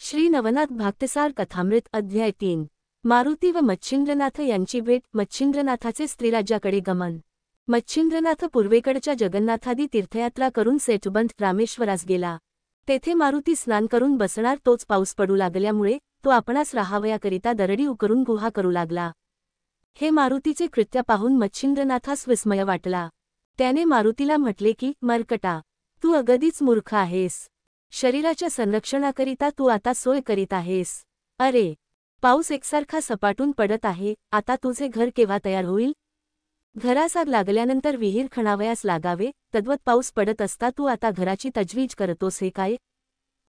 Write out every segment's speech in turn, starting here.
श्री नवनाथ भागतसार कथामृत अध्याय 3 मारुती व मच्छिंद्रनाथ यांची भेट. मच्छिंद्रनाथाचे स्त्रीराज्याकडे गमन. मच्छिंद्रनाथ पूर्वेकडच्या जगन्नाथादी तीर्थयात्रा करून सेटुबंध रामेश्वरास गेला. तेथे मारुती स्नान करून बसणार तोच पाऊस पडू लागल्यामुळे तो आपणास राहावयाकरिता दरडी उकरून गुहा करू लागला. हे मारुतीचे कृत्य पाहून मच्छिंद्रनाथास विस्मय वाटला. त्याने मारुतीला म्हटले की, मर्कटा, तू अगदीच मूर्ख आहेस. शरीराच्या संरक्षणाकरिता तू आता सोय करीत आहेस. अरे, पाऊस एकसारखा सपाटून पडत आहे, आता तुझे घर केव्हा तयार होईल? घरास आग लागल्यानंतर विहीर खणावयास लागावे, तद्वत पाऊस पडत असता तू आता घराची तजवीज करतोस हे काय?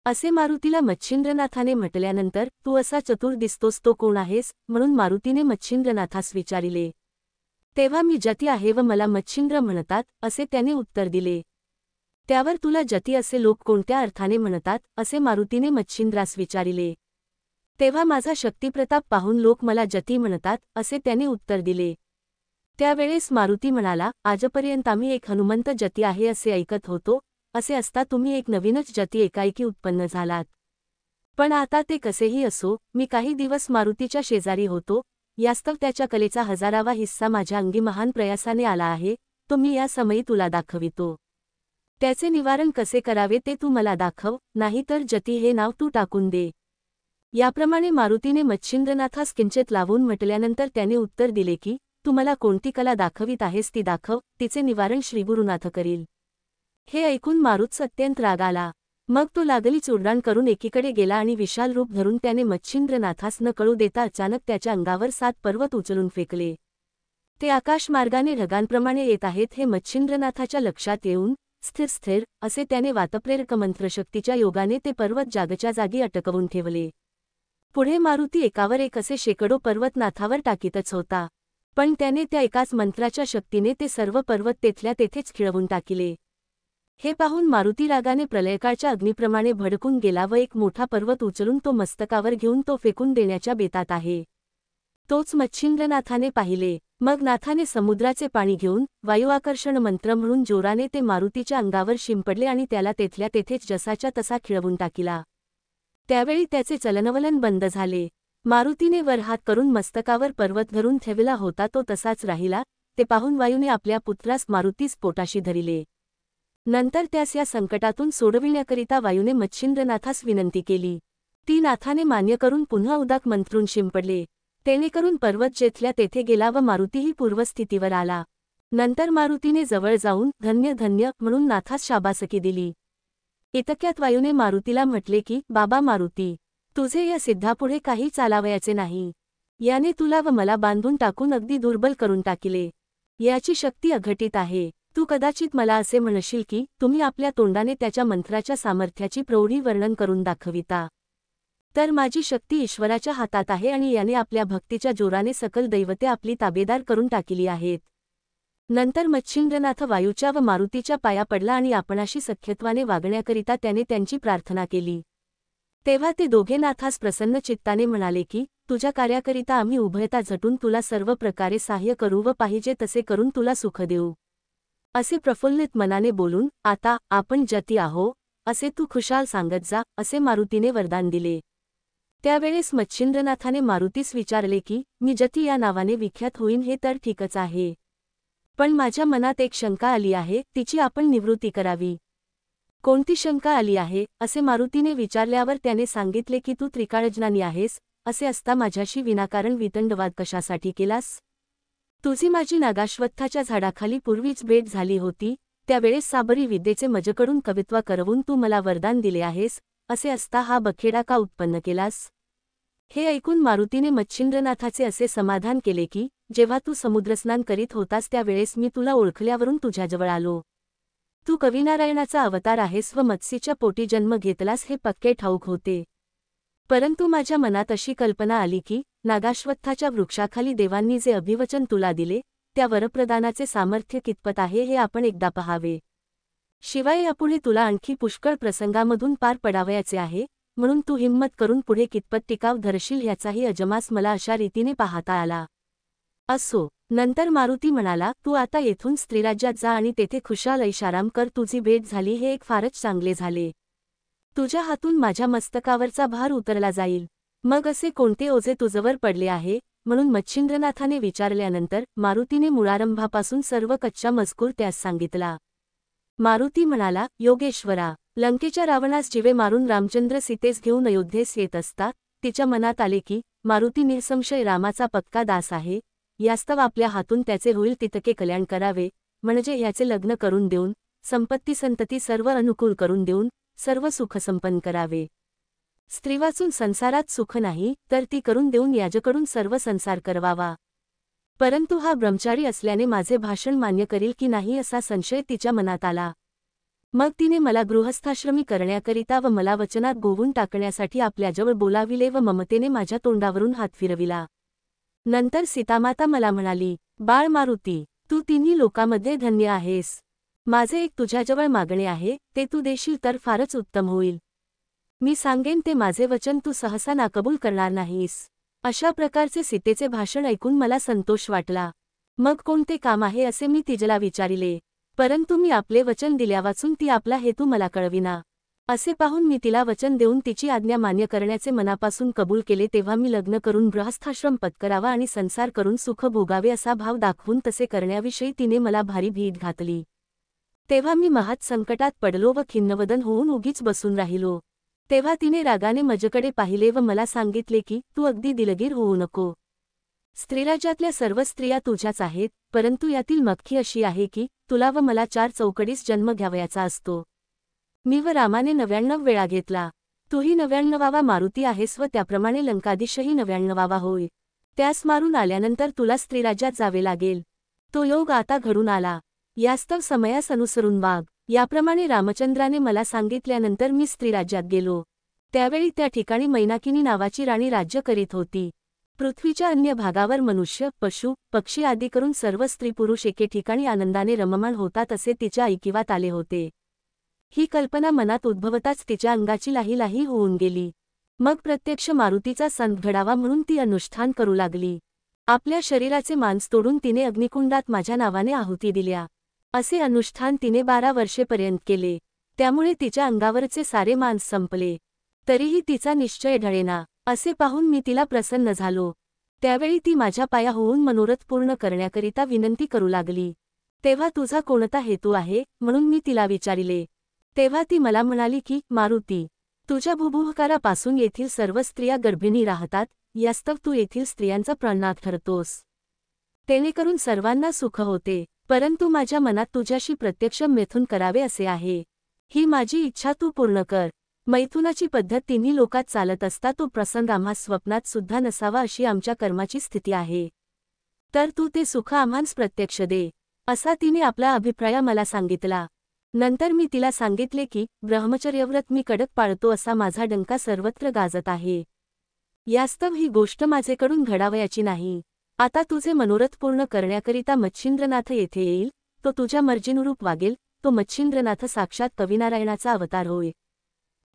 असे मारुतीला मच्छिंद्रनाथाने म्हटल्यानंतर, तू असा चतुर दिसतोस तो कोण आहेस? म्हणून मारुतीने मच्छिंद्रनाथास विचारिले. तेव्हा मी जती आहे व मला मच्छिंद्र म्हणतात, असे त्याने उत्तर दिले. त्यावर तुला जती असे लोक कोणत्या अर्थाने म्हणतात, असे मारुतीने मच्छिंद्रास विचारिले. तेव्हा माझा शक्तिप्रताप पाहून लोक मला जती म्हणतात, असे त्याने उत्तर दिले. त्यावेळेस मारुती म्हणाला, आजपर्यंत आम्ही एक हनुमंत जती आहे असे ऐकत होतो, असे असता तुम्ही एक नवीनच जती एकाएकी उत्पन्न झालात. पण आता ते कसेही असो, मी काही दिवस मारुतीच्या शेजारी होतो, यास्तव त्याच्या कलेचा 1000वा हिस्सा माझ्या अंगी महान प्रयासाने आला आहे, तो मी या समयी तुला दाखवितो. त्याचे निवारण कसे करावे ते तू मला दाखव, नाहीतर जती हे नाव तू टाकून दे. याप्रमाणे मारुतीने मच्छिंद्रनाथास किंचित लावून म्हटल्यानंतर त्याने उत्तर दिले की, तू मला कोणती कला दाखवित आहेस ती दाखव, तिचे निवारण श्रीगुरुनाथ करील. हे ऐकून मारुतस अत्यंत राग आला. मग तो लागलीच उड्डाण करून एकीकडे गेला आणि विशाल रूप धरून त्याने मच्छिंद्रनाथास न कळू देता अचानक त्याच्या अंगावर 7 पर्वत उचलून फेकले. ते आकाशमार्गाने ढगांप्रमाणे येत आहेत हे मच्छिंद्रनाथाच्या लक्षात येऊन, स्थिर स्थिर असे त्याने वातप्रेरक मंत्रशक्तीच्या योगाने ते पर्वत जागच्या जागी अटकवून ठेवले. पुढे मारुती एकावर एक असे शेकडो पर्वत नाथावर टाकीतच होता, पण त्याने त्या एकाच मंत्राच्या शक्तीने ते सर्व पर्वत तेथल्या तेथेच खिळवून टाकिले. हे पाहून मारुती रागाने प्रलयकाळच्या अग्निप्रमाणे भडकून गेला व एक मोठा पर्वत उचलून तो मस्तकावर घेऊन तो फेकून देण्याच्या बेतात आहे. तोच मच्छिंद्रनाथाने पाहिले. मग नाथाने समुद्राचे पाणी घेऊन वायुआकर्षण मंत्र म्हणून जोराने ते मारुतीच्या अंगावर शिंपडले आणि त्याला तेथल्या तेथेच जसाच्या तसा खिळवून टाकिला. त्यावेळी त्याचे चलनवलन बंद झाले. मारुतीने वर हात करून मस्तकावर पर्वत धरून ठेवला होता तो तसाच राहिला. ते पाहून वायूने आपल्या पुत्रास मारुतीस पोटाशी धरिले. नंतर त्यास या संकटातून सोडविण्याकरिता वायूने मच्छिंद्रनाथास विनंती केली. ती नाथाने मान्य करून पुन्हा उदाक मंत्रून शिंपडले. तेणेकरून पर्वत जेथल्या तेथे गेला व मारुतीही पूर्वस्थितीवर आला. नंतर मारुतीने जवळ जाऊन धन्य धन्य म्हणून नाथास शाबासकी दिली. इतक्यात वायूने मारुतीला म्हटले की, बाबा मारुती, तुझे या सिद्धापुढे काही चालावयाचे नाही. याने तुला व मला बांधून टाकून अगदी दुर्बल करून टाकिले. याची शक्ती अघटित आहे. तू कदाचित मला असे म्हणशील की, तुम्ही आपल्या तोंडाने त्याच्या मंत्राच्या सामर्थ्याची प्रौढी वर्णन करून दाखविता. तर माझी शक्ती ईश्वराच्या हातात आहे आणि याने आपल्या भक्तीच्या जोराने सकल दैवते आपली ताबेदार करून टाकिली आहेत. नंतर मच्छिंद्रनाथ वायूच्या व मारुतीच्या पाया पडला आणि आपणाशी सख्यत्वाने वागण्याकरिता त्याने त्यांची प्रार्थना केली. तेव्हा ते दोघे नाथास प्रसन्न चित्ताने म्हणाले की, तुझ्या कार्याकरिता आम्ही उभयता झटून तुला सर्व प्रकारे सहाय्य करू व पाहिजे तसे करून तुला सुख देऊ. असे प्रफुल्लित मनाने बोलून, आता आपण जती आहो, असे तू खुशाल सांगत जा, असे मारुतीने वरदान दिले. त्यावेळेस मच्छिंद्रनाथाने मारुतीस विचारले की, मी जती या नावाने विख्यात होईन हे तर ठीकच आहे. पण माझ्या मनात एक शंका आली आहे, तिची आपण निवृत्ती करावी. कोणती शंका आली आहे, असे मारुतीने विचारल्यावर त्याने सांगितले की तू त्रिकाळज्ञानी आहेस, असे असता माझ्याशी विनाकारण वितंडवाद कशासाठी केलास? तुझी माझी नागाश्वत्थाच्या झाडाखाली पूर्वीच भेट झाली होती, त्यावेळेस साबरी विद्येचे मजकडून कवित्व करवून तू मला वरदान दिले आहेस, असे असता हा बखेडा का उत्पन्न केलास? हे ऐकून मारुतीने मच्छिंद्रनाथाचे असे समाधान केले की, जेव्हा तू समुद्रस्नान करीत होतास त्यावेळेस मी तुला ओळखल्यावरून तुझ्याजवळ आलो. तू कविनारायणाचा अवतार आहेस व मत्स्यच्या पोटी जन्म घेतलास हे पक्के ठाऊक होते. परंतु माझ्या मनात अशी कल्पना आली की, नागाश्वत्थाच्या वृक्षाखाली देवांनी जे अभिवचन तुला दिले, त्या वरप्रदानाचे सामर्थ्य कितपत आहे हे आपण एकदा पहावे. शिवाय यापुढे तुला आणखी पुष्कळ प्रसंगामधून पार पडावयाचे आहे, म्हणून तू हिंमत करून पुढे कितपत टिकाव धरशील ह्याचाही अजमास मला अशा रीतीने पाहता आला. असो. नंतर मारुती म्हणाला, तू आता येथून स्त्रीराज्यात जा आणि तेथे खुशाल ऐशाराम कर. तुझी भेट झाली हे एक फारच चांगले झाले. तुझ्या हातून माझ्या मस्तकावरचा भार उतरला जाईल. मग असे कोणते ओझे तुझवर पडले आहे? म्हणून मच्छिंद्रनाथाने विचारल्यानंतर मारुतीने मूळारंभापासून सर्व कच्चा मजकूर त्यास सांगितला. मारुती म्हणाला, योगेश्वरा, लंकेच्या रावणास जीवे मारून रामचंद्र सीतेस घेऊन अयोध्येस येत असता तिच्या मनात आले की मारुती निसंशय रामाचा पक्का दास आहे, यास्तव आपल्या हातून त्याचे होईल तितके कल्याण करावे, म्हणजे ह्याचे लग्न करून देऊन संपत्ती संतती सर्व अनुकूल करून देऊन सर्व सुख संपन्न करावे. स्त्री वाचून संसारात सुख नाही तर ती करून देऊन याजकडून सर्व संसार करवावा. परंतु हा ब्रह्मचारी असल्याने माझे भाषण मान्य करील की नाही असा संशय तिच्या मनात आला. मग तिने मला गृहस्थाश्रमी करण्याकरिता व मला वचनात गोवून टाकण्यासाठी आपल्याजवळ बोलाविले व ममतेने माझ्या तोंडावरून हात फिरविला. नंतर सीतामाता मला म्हणाली, बाळ मारुती, तू तिन्ही लोकांमध्ये धन्य आहेस. माझे एक तुझ्याजवळ मागणे आहे, ते तू देशील तर फारच उत्तम होईल. मी सांगेन ते माझे वचन तू सहसा नाकबूल करणार नाहीस. अशा प्रकारचे सीतेचे भाषण ऐकून मला संतोष वाटला. मग कोणते काम आहे असे मी तिजला विचारिले. परंतु मी आपले वचन दिल्यावाचून ती आपला हेतू मला कळविना. असे पाहून मी तिला वचन देऊन तिची आज्ञा मान्य करण्याचे मनापासून कबूल केले. तेव्हा मी लग्न करून गृहस्थाश्रम पत्करावा आणि संसार करून सुख भोगावे असा भाव दाखवून तसे करण्याविषयी तिने मला भारी भीत घातली. तेव्हा मी महात संकटात पडलो व खिन्नवदन होऊन उगीच बसून राहिलो. तेव्हा तिने रागाने माझ्याकडे पाहिले व मला सांगितले की तू अगदी दिलगीर होऊ नको. स्त्रीराज्यातल्या सर्व स्त्रिया तुझ्याच आहेत, परंतु यातील मख्खी अशी आहे की तुला व मला 4 चौकडीस जन्म घ्यावयाचा असतो. मी व रामाने 99 वेळा घेतला. तूही 99वा मारुती आहेस व त्याप्रमाणे लंकाधीशही 99वा होय. त्यास मारून आल्यानंतर तुला स्त्रीराज्यात जावे लागेल. तो योग आता घडून आला. यास्तव समयास अनुसरून वाग. याप्रमाणे रामचंद्राने मला सांगितल्यानंतर मी स्त्रीराज्यात गेलो. त्यावेळी त्या ठिकाणी मैनाकिनी नावाची राणी राज्य करीत होती. पृथ्वीच्या अन्य भागावर मनुष्य, पशु, पक्षी आदी करून सर्व स्त्री पुरुष एके ठिकाणी आनंदाने रममाण होतात असे तिच्या ऐकिवात आले होते. ही कल्पना मनात उद्भवताच तिच्या अंगाची लाही लाही होऊन गेली. मग प्रत्यक्ष मारुतीचा संत घडावा म्हणून ती अनुष्ठान करू लागली. आपल्या शरीराचे मांस तोडून तिने अग्निकुंडात माझ्या नावाने आहुती दिल्या. असे अनुष्ठान तिने 12 वर्षेपर्यंत केले. त्यामुळे तिच्या अंगावरचे सारे मांस संपले. तरीही तिचा निश्चय ढळेना. असे पाहून मी तिला प्रसन्न झालो. त्यावेळी ती माझ्या पाया होऊन मनोरथ पूर्ण करण्याकरिता विनंती करू लागली. तेव्हा तुझा कोणता हेतू आहे म्हणून मी तिला विचारिले. तेव्हा ती मला म्हणाली की मारुती, तुझ्या भूभुहकारापासून येथील सर्व स्त्रिया गर्भिणी राहतात, यास्तव तू येथील स्त्रियांचा प्राणनाथ ठरतोस. तेणेकरून सर्वांना सुख होते. परंतु माझ्या मनात तुझ्याशी प्रत्यक्ष मैथुन करावे असे आहे. ही माझी इच्छा तू पूर्ण कर. मैथुनाची पद्धत तिन्ही लोकात चालत असता तो प्रसंग आम्हास स्वप्नात सुद्धा नसावा अशी आमच्या कर्माची स्थिती आहे. तर तू ते सुख आम्हास प्रत्यक्ष दे, असा तिने आपला अभिप्राय मला सांगितला. नंतर मी तिला सांगितले की ब्रह्मचर्यव्रत मी कडक पाळतो असा माझा डंका सर्वत्र गाजत आहे. यास्तव ही गोष्ट माझेकडून घडावयाची नाही. आता तुझे मनोरथ पूर्ण करण्याकरिता मच्छिंद्रनाथ येथे येईल. तो तुझ्या मर्जीनुरूप वागेल. तो मच्छिंद्रनाथ साक्षात कविनारायणाचा अवतार होय.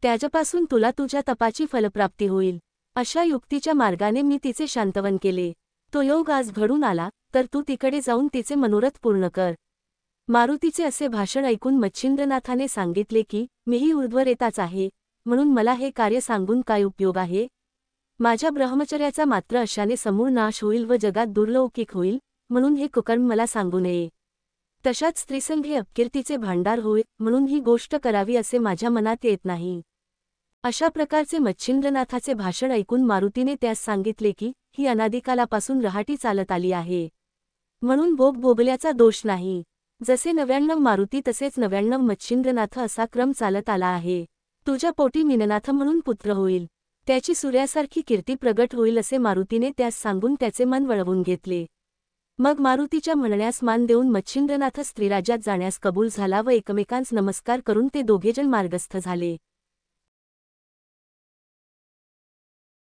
त्याच्यापासून तुला तुझ्या तपाची फलप्राप्ती होईल. अशा युक्तीच्या मार्गाने मी तिचे शांतवन केले. तो योग आज घडून आला, तर तू तिकडे जाऊन तिचे मनोरथ पूर्ण कर. मारुतीचे असे भाषण ऐकून मच्छिंद्रनाथाने सांगितले की मीही ऊर्ध्वरेताच आहे, म्हणून मला हे कार्य सांगून काय उपयोग आहे. माझ्या ब्रह्मचर्याचा मात्र अशाने समूळ नाश होईल व जगात दुर्लौकिक होईल, म्हणून हे कुकर्म मला सांगू नये. तशात स्त्रीसंग हे अपकीर्तीचे भांडार होय, म्हणून ही गोष्ट करावी असे माझ्या मनात येत नाही. अशा प्रकारचे मच्छिंद्रनाथाचे भाषण ऐकून मारुतीने त्यास सांगितले की ही अनादिकालापासून रहाटी चालत आली आहे, म्हणून भोग भोगल्याचा दोष नाही. जसे 99 मारुती तसेच 99 मच्छिंद्रनाथ असा क्रम चालत आला आहे. तुझ्या पोटी मीननाथ म्हणून पुत्र होईल. त्याची सूर्यासारखी कीर्ती प्रगट होईल असे मारुतीने त्यास सांगून त्याचे मन वळवून घेतले. मग मारुतीच्या म्हणण्यास मान देऊन मच्छिंद्रनाथ स्त्रीराज्यात जाण्यास कबूल झाला व एकमेकांस नमस्कार करून ते दोघेजण मार्गस्थ झाले.